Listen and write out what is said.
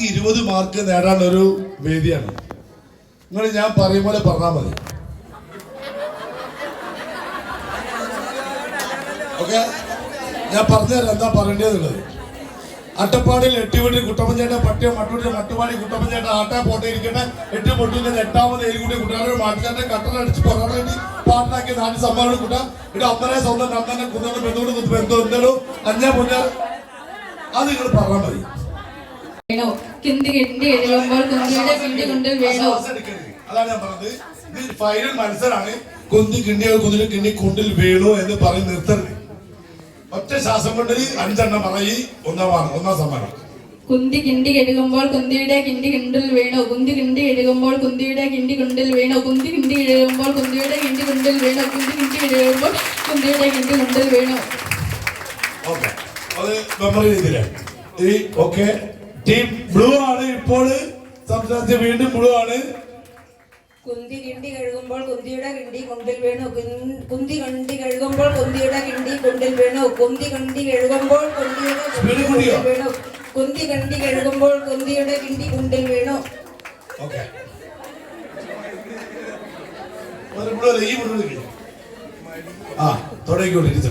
20 mark നേടാൻ ഒരു വേദിയാണ്. നിങ്ങൾ ഞാൻ പറയും പോലെ പറഞ്ഞാൽ മതി. ഓക്കെ, ഞാൻ പറഞ്ഞുതരാം എന്താ പറയേണ്ടതുള്ളത്. അട്ടപ്പാടിയിൽ 8 വീട്ടിൽ കുട്ടപ്പഞ്ചേട്ട പട്ടിയ മട്ടൂരിന്റെ മട്ടുപാടി കുട്ടപ്പഞ്ചേട്ട ആട്ടാ പോട്ടെ ഇരിക്കട്ടെ 8 പൊട്ടിന്റെ 8ാമത് ഏൽക്കൂട്ടി കുട്ടാരുടെ മാട്ടുകാരുടെ കട്ടറടിച്ച് പൊറാടേണ്ടി പാട്ടാക്കി 4 സമ്മാനം കൂട്ടാ ഇവിടെ അമ്മനെ സ്വന്തം നന്ദനെ കുന്നോട് ബന്ധുകൊണ്ട് ബന്ധു എന്തോ അഞ്ഞ പൊന്ന അത് നിങ്ങൾ പറഞ്ഞാൽ മതി. അതാണ് ഞാൻ പറഞ്ഞത്. ഇത് ഫൈനൽ മത്സരമാണ്. കുന്തി കിണ്ടിയോ കുന്തിന് കിണ്ടി കുണ്ടിൽ വീണു എന്ന് പറഞ്ഞ് നിർത്തരുത്. ഒറ്റ ശ്വാസം കൊണ്ട് 5 എണ്ണം പറയി. ഒന്നാം സമ്മാനം. കുന്തി കിണ്ടി കഴുകുമ്പോൾ കുന്തിയുടെ കിണ്ടി കുണ്ടിൽ വീണു. കുന്തി കിണ്ടി കഴുകുമ്പോൾ കുന്തിയുടെ കിണ്ടി കുണ്ടിൽ വീണു. കുന്തി കിണ്ടി കഴുകുമ്പോൾ കുന്തിയുടെ കിണ്ടി കുണ്ടിൽ വീണു. കുന്തി കിണ്ടി കഴുകുമ്പോൾ കുന്തിയുടെ കിണ്ടി കുണ്ടിൽ വീണു. ഓക്കെ, അത് മെമ്മറി ചെയ്തില്ലേ? ഈ ഓക്കെ, ടീം ബ്ലൂ ആണ് ഇപ്പോൾ സംസാരിച്ച. വീണ്ടും ബ്ലൂ ആണ്. കുന്തി കിണ്ടി കഴുകുമ്പോൾ കുന്തിയുടെ കിണ്ടി കുണ്ടിൽ വീണു. കുന്തി കിണ്ടി കഴുകുമ്പോൾ കുന്തിയുടെ കിണ്ടി കുണ്ടിൽ വീണു. കുന്തി കിണ്ടി കഴുകുമ്പോൾ കുന്തിയുടെ കിണ്ടി വീണു. കുന്തി കിണ്ടി കഴുകുമ്പോൾ കുന്തിയുടെ കിണ്ടി കുണ്ടിൽ വീണു. ഓക്കെ, തുടങ്ങിക്കൊണ്ടിരിക്കും.